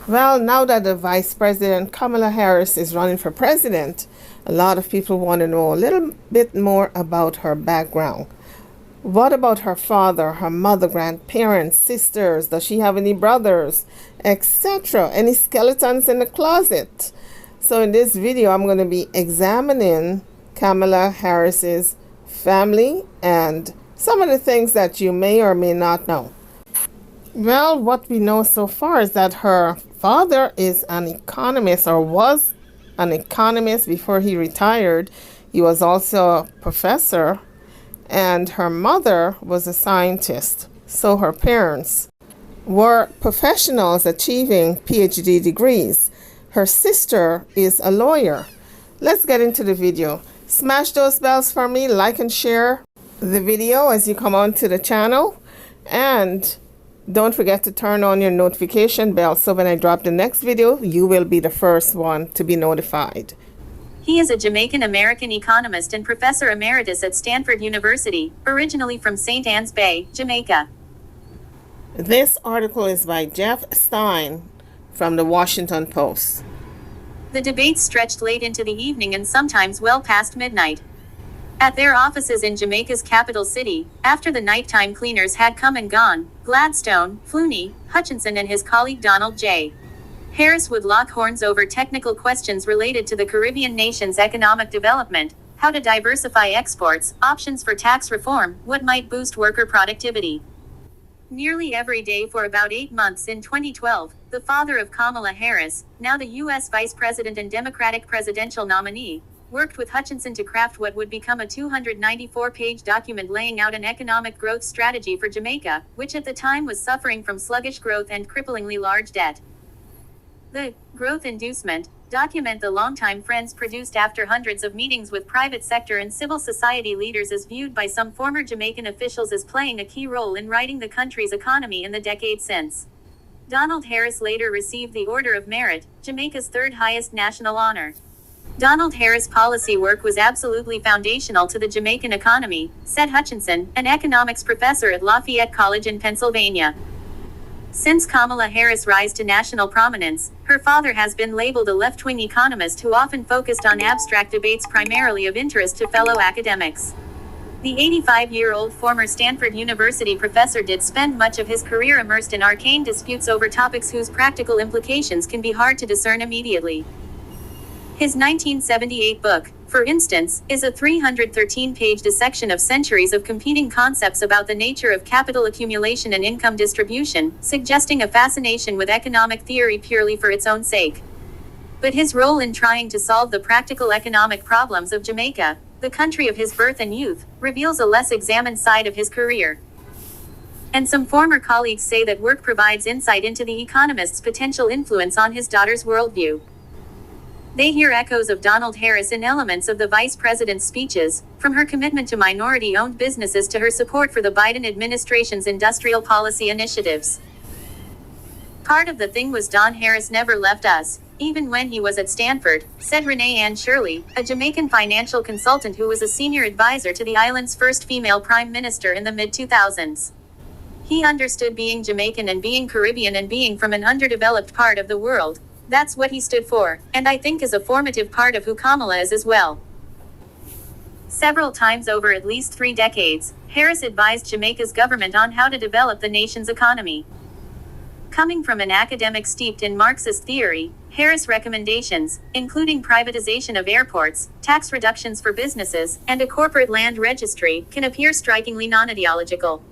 Well, now that the Vice President Kamala Harris is running for president, a lot of people want to know a little bit more about her background. What about her father, her mother, grandparents, sisters? Does she have any brothers, etc.? Any skeletons in the closet? So in this video, I'm going to be examining Kamala Harris's family and some of the things that you may or may not know. Well, what we know so far is that her father is an economist, or was an economist before he retired. He was also a professor, and her mother was a scientist. So her parents were professionals achieving PhD degrees. Her sister is a lawyer. Let's get into the video. Smash those bells for me, like and share the video as you come onto the channel, and don't forget to turn on your notification bell so when I drop the next video, you will be the first one to be notified. He is a Jamaican-American economist and professor emeritus at Stanford University, originally from St. Ann's Bay, Jamaica. This article is by Jeff Stein from the Washington Post. The debates stretched late into the evening and sometimes well past midnight. At their offices in Jamaica's capital city, after the nighttime cleaners had come and gone, Gladstone, Flooney, Hutchinson and his colleague Donald J. Harris would lock horns over technical questions related to the Caribbean nation's economic development, how to diversify exports, options for tax reform, what might boost worker productivity. Nearly every day for about 8 months in 2012, the father of Kamala Harris, now the U.S. Vice President and Democratic presidential nominee, worked with Hutchinson to craft what would become a 294-page document laying out an economic growth strategy for Jamaica, which at the time was suffering from sluggish growth and cripplingly large debt. The growth inducement document the longtime friends produced after hundreds of meetings with private sector and civil society leaders is viewed by some former Jamaican officials as playing a key role in righting the country's economy in the decade since. Donald Harris later received the Order of Merit, Jamaica's third highest national honor. Donald Harris' policy work was absolutely foundational to the Jamaican economy, said Hutchinson, an economics professor at Lafayette College in Pennsylvania. Since Kamala Harris' rise to national prominence, her father has been labeled a left-wing economist who often focused on abstract debates primarily of interest to fellow academics. The 85-year-old former Stanford University professor did spend much of his career immersed in arcane disputes over topics whose practical implications can be hard to discern immediately. His 1978 book, for instance, is a 313-page dissection of centuries of competing concepts about the nature of capital accumulation and income distribution, suggesting a fascination with economic theory purely for its own sake. But his role in trying to solve the practical economic problems of Jamaica, the country of his birth and youth, reveals a less examined side of his career. And some former colleagues say that work provides insight into the economist's potential influence on his daughter's worldview. They hear echoes of Donald Harris in elements of the vice president's speeches, from her commitment to minority-owned businesses to her support for the Biden administration's industrial policy initiatives. Part of the thing was Don Harris never left us, even when he was at Stanford, said Renee Ann Shirley, a Jamaican financial consultant who was a senior advisor to the island's first female prime minister in the mid-2000s. He understood being Jamaican and being Caribbean and being from an underdeveloped part of the world. That's what he stood for, and I think is a formative part of who Kamala is as well. Several times over at least 3 decades, Harris advised Jamaica's government on how to develop the nation's economy. Coming from an academic steeped in Marxist theory, Harris' recommendations, including privatization of airports, tax reductions for businesses, and a corporate land registry, can appear strikingly non-ideological.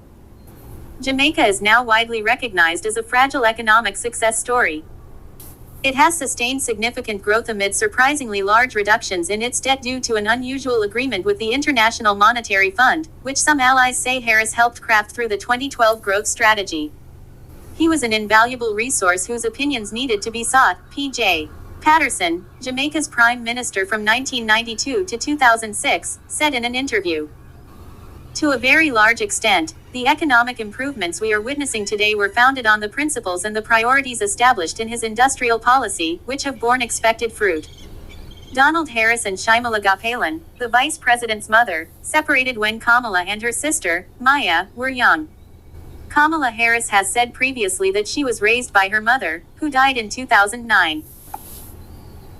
Jamaica is now widely recognized as a fragile economic success story. It has sustained significant growth amid surprisingly large reductions in its debt due to an unusual agreement with the International Monetary Fund, which some allies say Harris helped craft through the 2012 growth strategy. He was an invaluable resource whose opinions needed to be sought, P.J. Patterson, Jamaica's prime minister from 1992 to 2006, said in an interview. To a very large extent, the economic improvements we are witnessing today were founded on the principles and the priorities established in his industrial policy, which have borne expected fruit. Donald Harris and Shimalaga Palin, the vice president's mother, separated when Kamala and her sister, Maya, were young. Kamala Harris has said previously that she was raised by her mother, who died in 2009.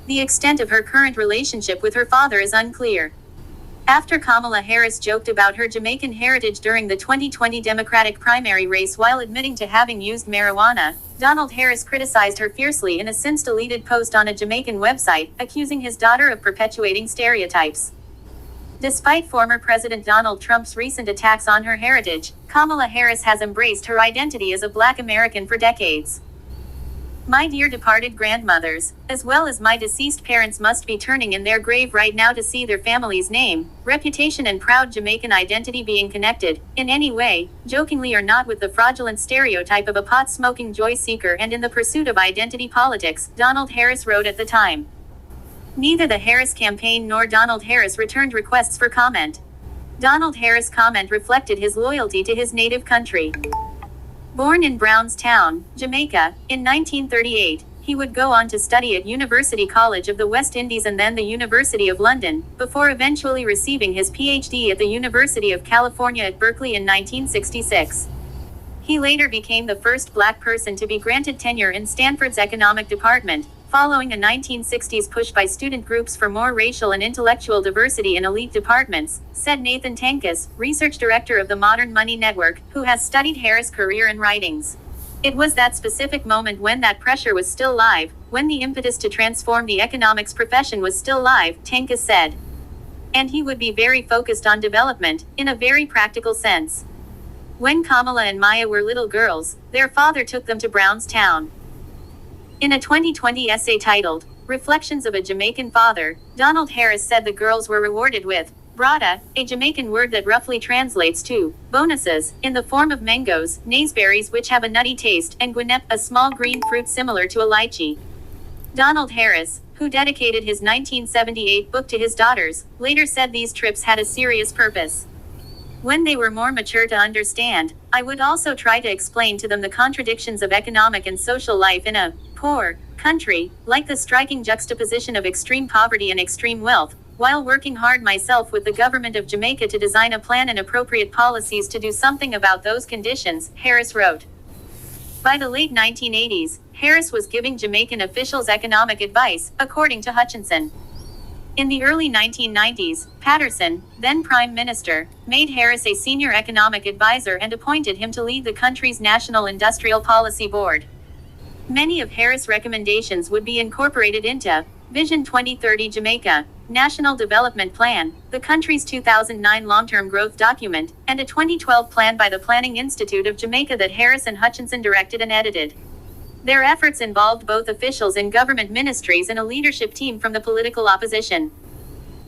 The extent of her current relationship with her father is unclear. After Kamala Harris joked about her Jamaican heritage during the 2020 Democratic primary race while admitting to having used marijuana, Donald Harris criticized her fiercely in a since-deleted post on a Jamaican website, accusing his daughter of perpetuating stereotypes. Despite former President Donald Trump's recent attacks on her heritage, Kamala Harris has embraced her identity as a Black American for decades. My dear departed grandmothers, as well as my deceased parents, must be turning in their grave right now to see their family's name, reputation and proud Jamaican identity being connected, in any way, jokingly or not, with the fraudulent stereotype of a pot-smoking joy seeker and in the pursuit of identity politics, Donald Harris wrote at the time. Neither the Harris campaign nor Donald Harris returned requests for comment. Donald Harris' comment reflected his loyalty to his native country. Born in Brownstown, Jamaica, in 1938, he would go on to study at University College of the West Indies and then the University of London, before eventually receiving his PhD at the University of California at Berkeley in 1966. He later became the first Black person to be granted tenure in Stanford's economic department, following a 1960s push by student groups for more racial and intellectual diversity in elite departments, said Nathan Tankis, research director of the Modern Money Network, who has studied Harris' career and writings. It was that specific moment when that pressure was still live, when the impetus to transform the economics profession was still live, Tankis said. And he would be very focused on development, in a very practical sense. When Kamala and Maya were little girls, their father took them to Brownstown. In a 2020 essay titled, Reflections of a Jamaican Father, Donald Harris said the girls were rewarded with brada, a Jamaican word that roughly translates to bonuses, in the form of mangoes, naseberries which have a nutty taste, and guinep, a small green fruit similar to a lychee. Donald Harris, who dedicated his 1978 book to his daughters, later said these trips had a serious purpose. When they were more mature to understand, I would also try to explain to them the contradictions of economic and social life in a poor country, like the striking juxtaposition of extreme poverty and extreme wealth, while working hard myself with the government of Jamaica to design a plan and appropriate policies to do something about those conditions, Harris wrote. By the late 1980s, Harris was giving Jamaican officials economic advice, according to Hutchinson. In the early 1990s, Patterson, then Prime Minister, made Harris a senior economic advisor and appointed him to lead the country's National Industrial Policy Board. Many of Harris' recommendations would be incorporated into Vision 2030 Jamaica, National Development Plan, the country's 2009 long-term growth document, and a 2012 plan by the Planning Institute of Jamaica that Harris and Hutchinson directed and edited. Their efforts involved both officials in government ministries and a leadership team from the political opposition.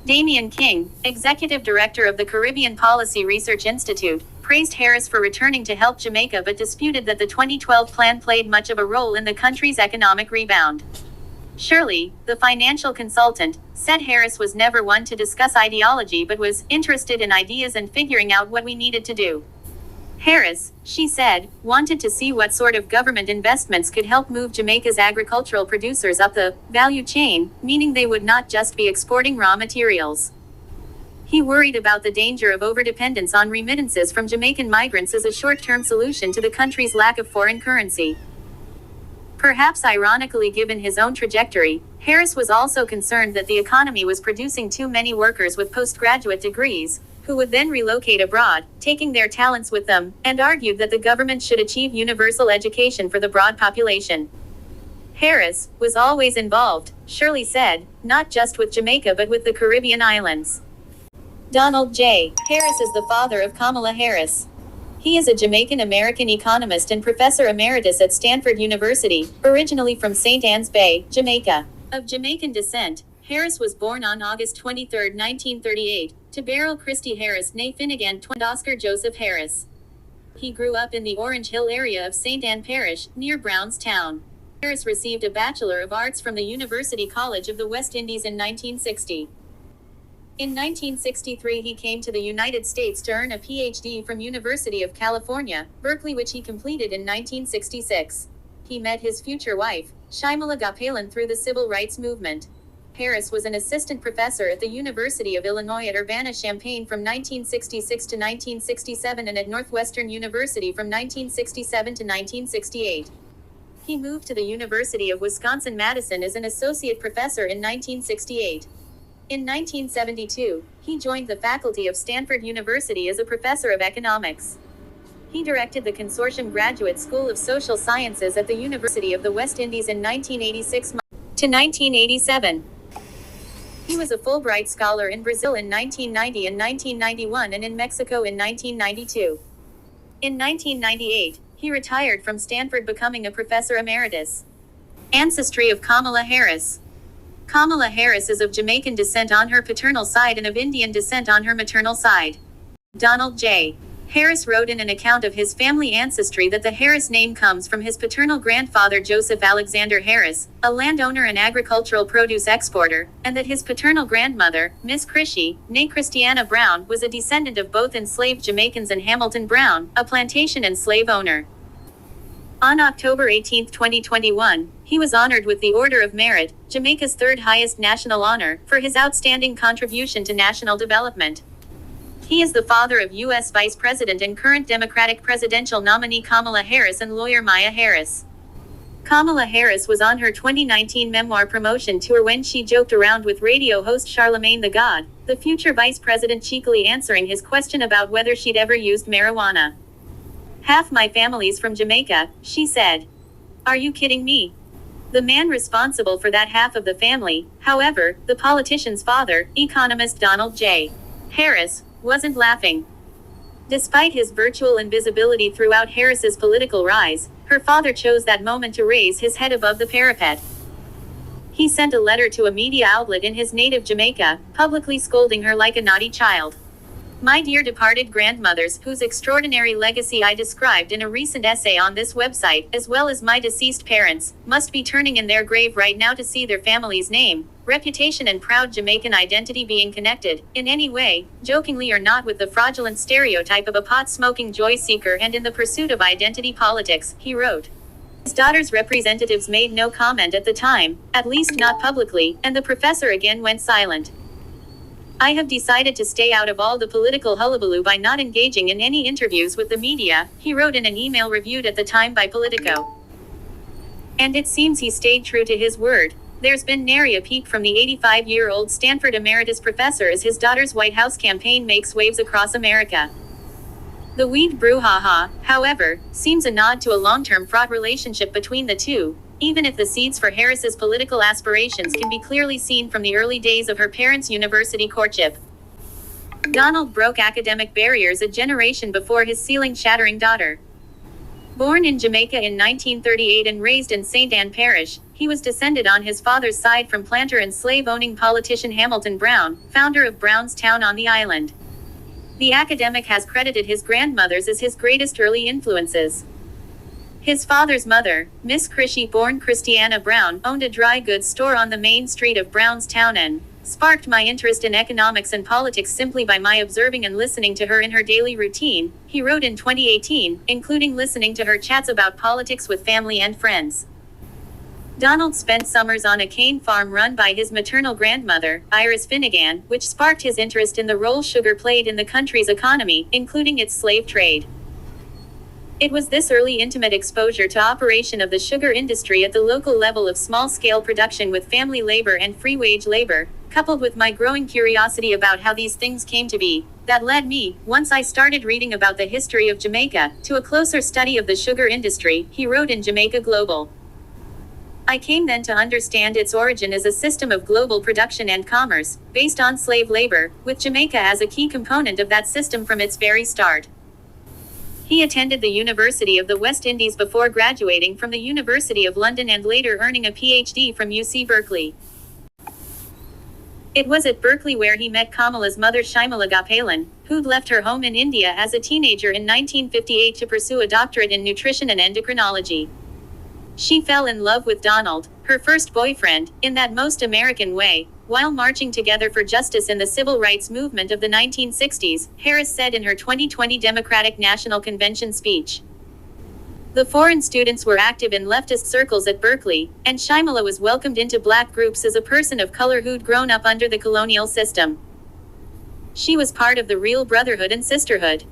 Damian King, executive director of the Caribbean Policy Research Institute, praised Harris for returning to help Jamaica but disputed that the 2012 plan played much of a role in the country's economic rebound. Shirley, the financial consultant, said Harris was never one to discuss ideology but was interested in ideas and figuring out what we needed to do. Harris, she said, wanted to see what sort of government investments could help move Jamaica's agricultural producers up the value chain, meaning they would not just be exporting raw materials. He worried about the danger of overdependence on remittances from Jamaican migrants as a short-term solution to the country's lack of foreign currency. Perhaps ironically given his own trajectory, Harris was also concerned that the economy was producing too many workers with postgraduate degrees, who would then relocate abroad, taking their talents with them, and argued that the government should achieve universal education for the broad population. Harris was always involved, Shirley said, not just with Jamaica but with the Caribbean islands. Donald J. Harris is the father of Kamala Harris. He is a Jamaican-American economist and professor emeritus at Stanford University, originally from St. Ann's Bay, Jamaica. Of Jamaican descent, Harris was born on August 23, 1938, to Beryl Christie Harris née Finnegan and Oscar Joseph Harris. He grew up in the Orange Hill area of St. Ann Parish, near Brownstown. Harris received a Bachelor of Arts from the University College of the West Indies in 1960. In 1963 he came to the United States to earn a PhD from University of California, Berkeley, which he completed in 1966. He met his future wife, Shimala Gopalan, through the civil rights movement. Harris was an assistant professor at the University of Illinois at Urbana-Champaign from 1966 to 1967 and at Northwestern University from 1967 to 1968. He moved to the University of Wisconsin-Madison as an associate professor in 1968. In 1972, he joined the faculty of Stanford University as a professor of economics. He directed the Consortium Graduate School of Social Sciences at the University of the West Indies in 1986 to 1987. He was a Fulbright Scholar in Brazil in 1990 and 1991 and in Mexico in 1992. In 1998, he retired from Stanford, becoming a professor emeritus. Ancestry of Kamala Harris. Kamala Harris is of Jamaican descent on her paternal side and of Indian descent on her maternal side. Donald J. Harris wrote in an account of his family ancestry that the Harris name comes from his paternal grandfather Joseph Alexander Harris, a landowner and agricultural produce exporter, and that his paternal grandmother, Miss Chrishy, née Christiana Brown, was a descendant of both enslaved Jamaicans and Hamilton Brown, a plantation and slave owner. On October 18, 2021, he was honored with the Order of Merit, Jamaica's third highest national honor, for his outstanding contribution to national development. He is the father of U.S. Vice President and current Democratic presidential nominee Kamala Harris and lawyer Maya Harris. Kamala Harris was on her 2019 memoir promotion tour when she joked around with radio host Charlemagne the God, the future vice president, cheekily answering his question about whether she'd ever used marijuana. "Half my family's from Jamaica," she said. "Are you kidding me?" The man responsible for that half of the family, however, the politician's father, economist Donald J. Harris, wasn't laughing. Despite his virtual invisibility throughout Harris's political rise, her father chose that moment to raise his head above the parapet. He sent a letter to a media outlet in his native Jamaica, publicly scolding her like a naughty child. "My dear departed grandmothers, whose extraordinary legacy I described in a recent essay on this website, as well as my deceased parents, must be turning in their grave right now to see their family's name, reputation and proud Jamaican identity being connected, in any way, jokingly or not, with the fraudulent stereotype of a pot-smoking joy-seeker and in the pursuit of identity politics," he wrote. His daughter's representatives made no comment at the time, at least not publicly, and the professor again went silent. "I have decided to stay out of all the political hullabaloo by not engaging in any interviews with the media," he wrote in an email reviewed at the time by Politico. And it seems he stayed true to his word. There's been nary a peep from the 85-year-old Stanford emeritus professor as his daughter's White House campaign makes waves across America. The weed brouhaha, however, seems a nod to a long-term fraught relationship between the two, even if the seeds for Harris's political aspirations can be clearly seen from the early days of her parents' university courtship. Donald broke academic barriers a generation before his ceiling-shattering daughter. Born in Jamaica in 1938 and raised in St. Ann Parish, he was descended on his father's side from planter and slave-owning politician Hamilton Brown, founder of Brownstown on the island. The academic has credited his grandmothers as his greatest early influences. His father's mother, Miss Chrishy, born Christiana Brown, owned a dry goods store on the main street of Brownstown and sparked my interest in economics and politics simply by my observing and listening to her in her daily routine, he wrote in 2018, including listening to her chats about politics with family and friends. Donald spent summers on a cane farm run by his maternal grandmother, Iris Finnegan, which sparked his interest in the role sugar played in the country's economy, including its slave trade. It was this early intimate exposure to operation of the sugar industry at the local level of small-scale production with family labor and free-wage labor, coupled with my growing curiosity about how these things came to be, that led me, once I started reading about the history of Jamaica, to a closer study of the sugar industry, he wrote in Jamaica Global. I came then to understand its origin as a system of global production and commerce, based on slave labor, with Jamaica as a key component of that system from its very start. He attended the University of the West Indies before graduating from the University of London and later earning a PhD from UC Berkeley. It was at Berkeley where he met Kamala's mother Shyamala Gopalan, who'd left her home in India as a teenager in 1958 to pursue a doctorate in nutrition and endocrinology. She fell in love with Donald, her first boyfriend, in that most American way, while marching together for justice in the civil rights movement of the 1960s, Harris said in her 2020 Democratic National Convention speech. The foreign students were active in leftist circles at Berkeley, and Shyamala was welcomed into black groups as a person of color who'd grown up under the colonial system. She was part of the real brotherhood and sisterhood.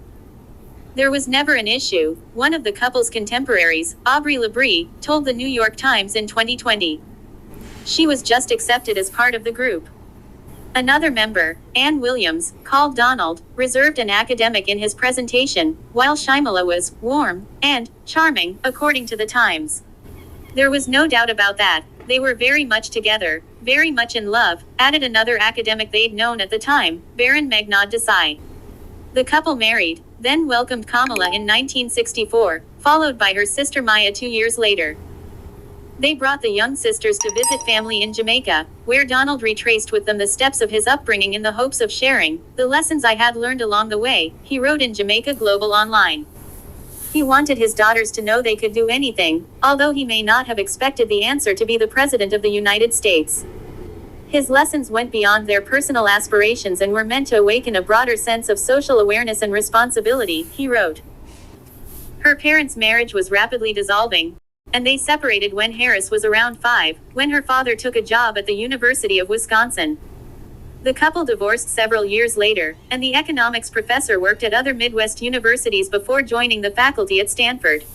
There was never an issue, one of the couple's contemporaries, Aubrey Labrie, told the New York Times in 2020. She was just accepted as part of the group. Another member, Ann Williams, called Donald reserved and academic in his presentation, while Shyamala was warm and charming, according to the Times. There was no doubt about that. They were very much together, very much in love, added another academic they'd known at the time, Baron Meghnad Desai. The couple married, then welcomed Kamala in 1964, followed by her sister Maya 2 years later. They brought the young sisters to visit family in Jamaica, where Donald retraced with them the steps of his upbringing in the hopes of sharing the lessons I had learned along the way, he wrote in Jamaica Global Online. He wanted his daughters to know they could do anything, although he may not have expected the answer to be the President of the United States. His lessons went beyond their personal aspirations and were meant to awaken a broader sense of social awareness and responsibility, he wrote. Her parents' marriage was rapidly dissolving, and they separated when Harris was around 5, when her father took a job at the University of Wisconsin. The couple divorced several years later, and the economics professor worked at other Midwest universities before joining the faculty at Stanford.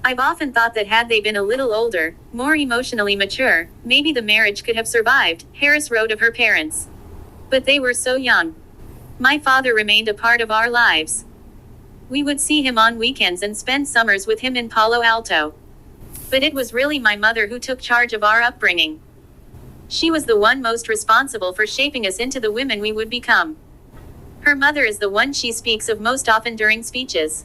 I've often thought that had they been a little older, more emotionally mature, maybe the marriage could have survived, Harris wrote of her parents. But they were so young. My father remained a part of our lives. We would see him on weekends and spend summers with him in Palo Alto. But it was really my mother who took charge of our upbringing. She was the one most responsible for shaping us into the women we would become. Her mother is the one she speaks of most often during speeches.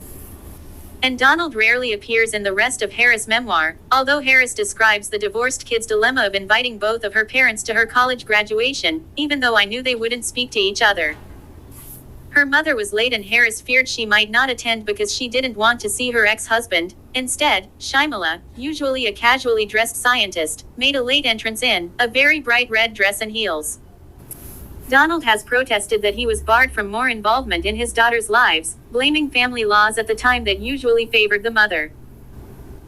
And Donald rarely appears in the rest of Harris' memoir, although Harris describes the divorced kid's dilemma of inviting both of her parents to her college graduation, even though I knew they wouldn't speak to each other. Her mother was late and Harris feared she might not attend because she didn't want to see her ex-husband. Instead, Shyamala, usually a casually dressed scientist, made a late entrance in a very bright red dress and heels. Donald has protested that he was barred from more involvement in his daughters' lives, blaming family laws at the time that usually favored the mother.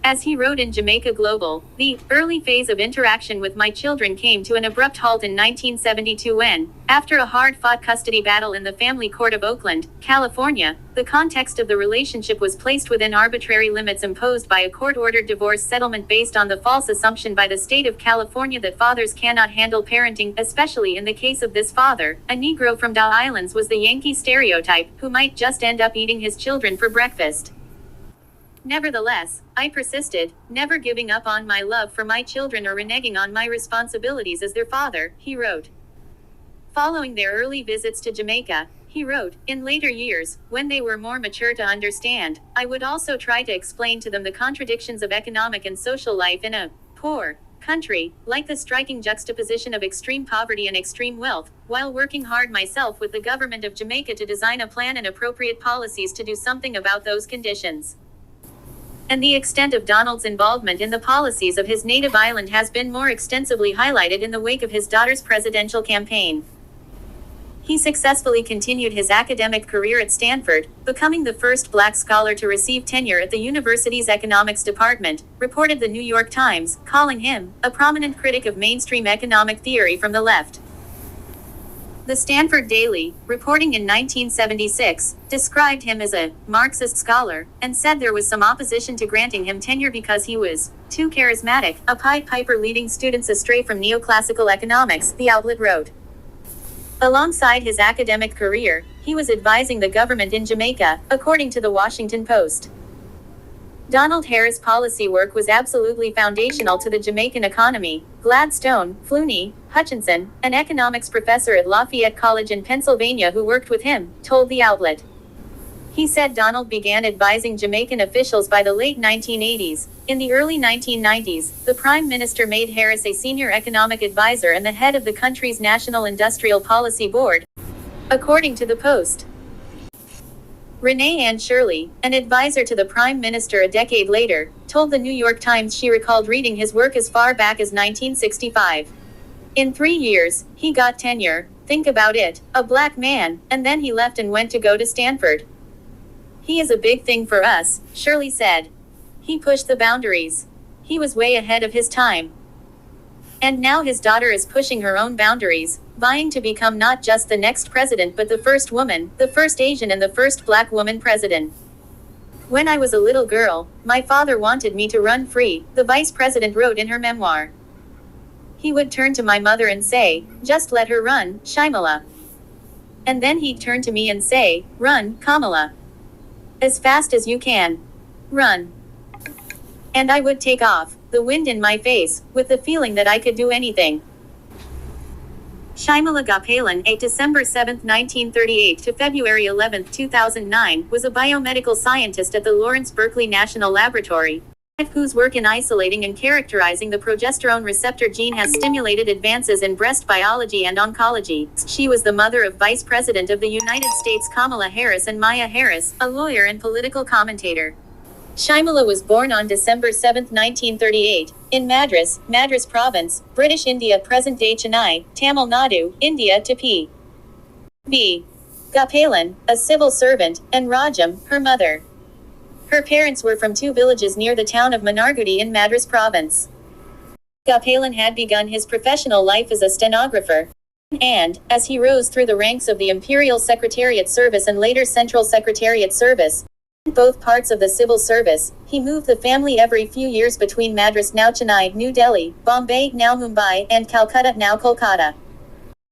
As he wrote in Jamaica Global, the early phase of interaction with my children came to an abrupt halt in 1972 when, after a hard-fought custody battle in the family court of Oakland, California, the context of the relationship was placed within arbitrary limits imposed by a court-ordered divorce settlement based on the false assumption by the state of California that fathers cannot handle parenting, especially in the case of this father, a Negro from Dow Islands was the Yankee stereotype, who might just end up eating his children for breakfast. Nevertheless, I persisted, never giving up on my love for my children or reneging on my responsibilities as their father, he wrote. Following their early visits to Jamaica, he wrote, in later years, when they were more mature to understand, I would also try to explain to them the contradictions of economic and social life in a poor country, like the striking juxtaposition of extreme poverty and extreme wealth, while working hard myself with the government of Jamaica to design a plan and appropriate policies to do something about those conditions. And the extent of Donald's involvement in the policies of his native island has been more extensively highlighted in the wake of his daughter's presidential campaign. He successfully continued his academic career at Stanford, becoming the first black scholar to receive tenure at the university's economics department, reported the New York Times, calling him a prominent critic of mainstream economic theory from the left. The Stanford Daily, reporting in 1976, described him as a Marxist scholar, and said there was some opposition to granting him tenure because he was too charismatic, a Pied Piper leading students astray from neoclassical economics, the outlet wrote. Alongside his academic career, he was advising the government in Jamaica, according to the Washington Post. Donald Harris' policy work was absolutely foundational to the Jamaican economy, Gladstone, Flooney, Hutchinson, an economics professor at Lafayette College in Pennsylvania who worked with him, told the outlet. He said Donald began advising Jamaican officials by the late 1980s. In the early 1990s, the Prime Minister made Harris a senior economic advisor and the head of the country's National Industrial Policy Board, according to the Post. Renee Ann Shirley, an advisor to the Prime Minister a decade later, told the New York Times she recalled reading his work as far back as 1965. In 3 years, he got tenure, think about it, a black man, and then he left and went to go to Stanford. He is a big thing for us, Shirley said. He pushed the boundaries. He was way ahead of his time. And now his daughter is pushing her own boundaries, vying to become not just the next president but the first woman, the first Asian and the first black woman president. When I was a little girl, my father wanted me to run free, the vice president wrote in her memoir. He would turn to my mother and say, "Just let her run, Shyamala." And then he'd turn to me and say, "Run, Kamala. As fast as you can. Run." And I would take off, the wind in my face, with the feeling that I could do anything. Shyamala Gopalan, December 7, 1938 to February 11, 2009, was a biomedical scientist at the Lawrence Berkeley National Laboratory, whose work in isolating and characterizing the progesterone receptor gene has stimulated advances in breast biology and oncology. She was the mother of Vice President of the United States Kamala Harris and Maya Harris, a lawyer and political commentator. Shyamala was born on December 7, 1938, in Madras, Madras Province, British India, present-day Chennai, Tamil Nadu, India to P.B. Gopalan, a civil servant, and Rajam, her mother. Her parents were from two villages near the town of Manargudi in Madras Province. Gopalan had begun his professional life as a stenographer, and, as he rose through the ranks of the Imperial Secretariat Service and later Central Secretariat Service, both parts of the civil service, he moved the family every few years between Madras, now Chennai, New Delhi, Bombay, now Mumbai, and Calcutta, now Kolkata.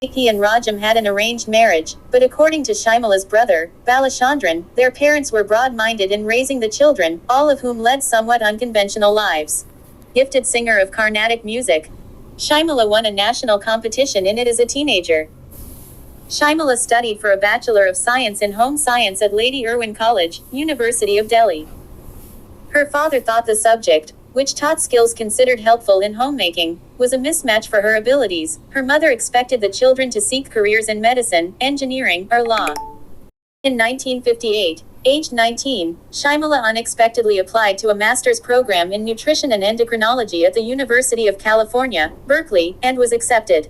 He and Rajam had an arranged marriage, but according to Shyamala's brother, Balachandran, their parents were broad-minded in raising the children, all of whom led somewhat unconventional lives. Gifted singer of Carnatic music, Shyamala won a national competition in it as a teenager. Shyamala studied for a Bachelor of Science in Home Science at Lady Irwin College, University of Delhi. Her father thought the subject, which taught skills considered helpful in homemaking, was a mismatch for her abilities. Her mother expected the children to seek careers in medicine, engineering, or law. In 1958, aged 19, Shyamala unexpectedly applied to a master's program in nutrition and endocrinology at the University of California, Berkeley, and was accepted.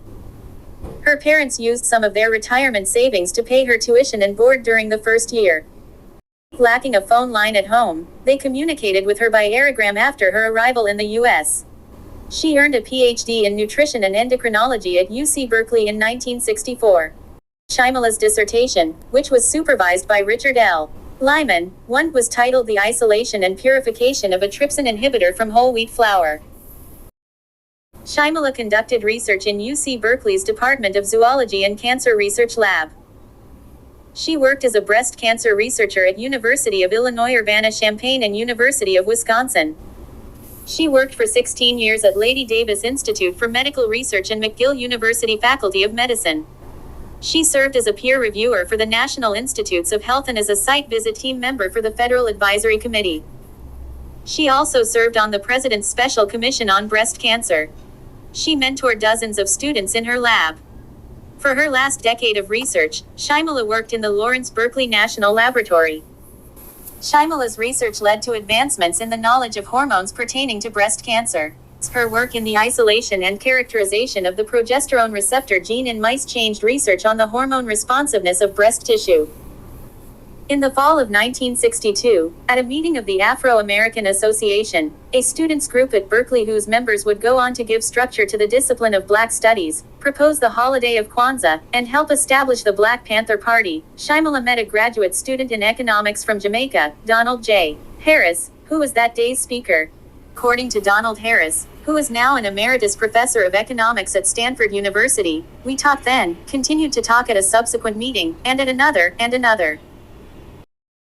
Her parents used some of their retirement savings to pay her tuition and board during the first year. Lacking a phone line at home, they communicated with her by aerogram after her arrival in the U.S. She earned a Ph.D. in nutrition and endocrinology at UC Berkeley in 1964. Shyamala's dissertation, which was supervised by Richard L. Lyman, was titled The Isolation and Purification of a Trypsin Inhibitor from Whole Wheat Flour. Shyamala conducted research in UC Berkeley's Department of Zoology and Cancer Research Lab. She worked as a breast cancer researcher at University of Illinois Urbana-Champaign and University of Wisconsin. She worked for 16 years at Lady Davis Institute for Medical Research and McGill University Faculty of Medicine. She served as a peer reviewer for the National Institutes of Health and as a site visit team member for the Federal Advisory Committee. She also served on the President's Special Commission on Breast Cancer. She mentored dozens of students in her lab. For her last decade of research, Shyamala worked in the Lawrence Berkeley National Laboratory. Shyamala's research led to advancements in the knowledge of hormones pertaining to breast cancer. Her work in the isolation and characterization of the progesterone receptor gene in mice changed research on the hormone responsiveness of breast tissue. In the fall of 1962, at a meeting of the Afro-American Association, a students' group at Berkeley whose members would go on to give structure to the discipline of Black Studies, propose the holiday of Kwanzaa, and help establish the Black Panther Party, Shyamala met a graduate student in economics from Jamaica, Donald J. Harris, who was that day's speaker. According to Donald Harris, who is now an emeritus professor of economics at Stanford University, "We talked then, continued to talk at a subsequent meeting, and at another, and another."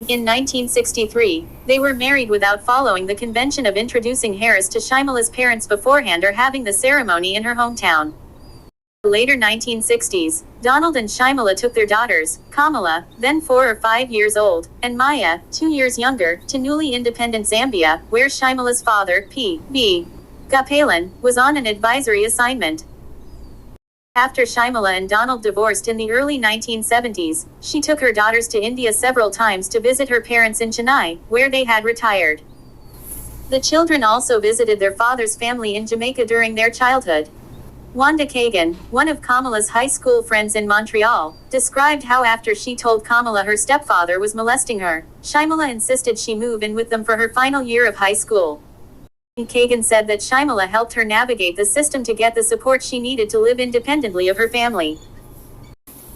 In 1963, they were married without following the convention of introducing Harris to Shyamala's parents beforehand or having the ceremony in her hometown. In the later 1960s, Donald and Shyamala took their daughters, Kamala, then 4 or 5 years old, and Maya, 2 years younger, to newly independent Zambia, where Shyamala's father, P.B. Gopalan, was on an advisory assignment. After Shyamala and Donald divorced in the early 1970s, she took her daughters to India several times to visit her parents in Chennai, where they had retired. The children also visited their father's family in Jamaica during their childhood. Wanda Kagan, one of Kamala's high school friends in Montreal, described how after she told Kamala her stepfather was molesting her, Shyamala insisted she move in with them for her final year of high school. Kagan said that Shyamala helped her navigate the system to get the support she needed to live independently of her family.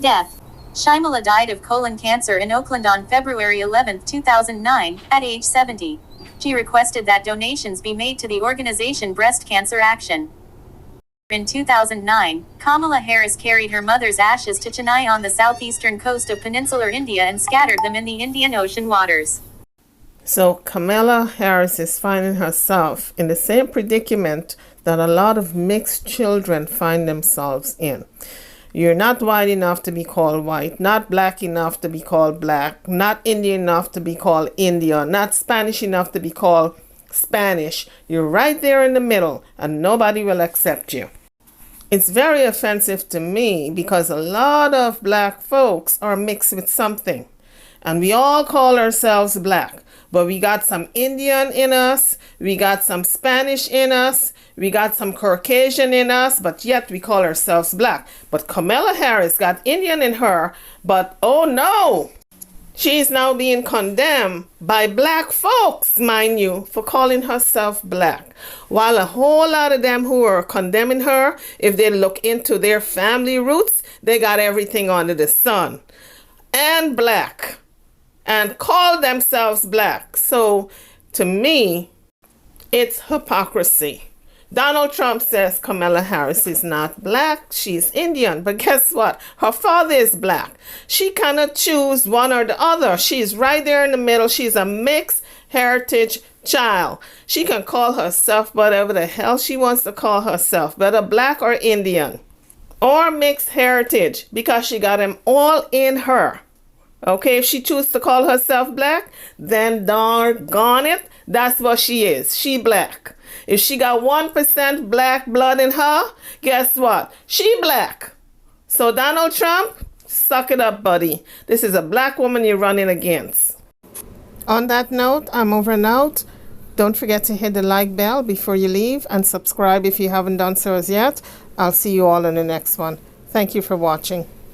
Death. Shyamala died of colon cancer in Oakland on February 11, 2009, at age 70. She requested that donations be made to the organization Breast Cancer Action. In 2009, Kamala Harris carried her mother's ashes to Chennai on the southeastern coast of peninsular India and scattered them in the Indian Ocean waters. So Kamala Harris is finding herself in the same predicament that a lot of mixed children find themselves in. You're not white enough to be called white, not black enough to be called black, not Indian enough to be called Indian, not Spanish enough to be called Spanish. You're right there in the middle and nobody will accept you. It's very offensive to me because a lot of black folks are mixed with something. And we all call ourselves black. But we got some Indian in us, we got some Spanish in us, we got some Caucasian in us, but yet we call ourselves black. But Kamala Harris got Indian in her, but oh no! She's now being condemned by black folks, mind you, for calling herself black. While a whole lot of them who are condemning her, if they look into their family roots, they got everything under the sun. And black. And call themselves black. So, to me, it's hypocrisy. Donald Trump says Kamala Harris is not black, she's Indian. But guess what? Her father is black. She cannot choose one or the other. She's right there in the middle. She's a mixed heritage child. She can call herself whatever the hell she wants to call herself, whether black or Indian or mixed heritage, because she got them all in her. Okay, if she chooses to call herself black, then doggone it, that's what she is. She black. If she got 1% black blood in her, guess what? She black. So Donald Trump, suck it up, buddy. This is a black woman you're running against. On that note, I'm over and out. Don't forget to hit the like bell before you leave and subscribe if you haven't done so as yet. I'll see you all in the next one. Thank you for watching.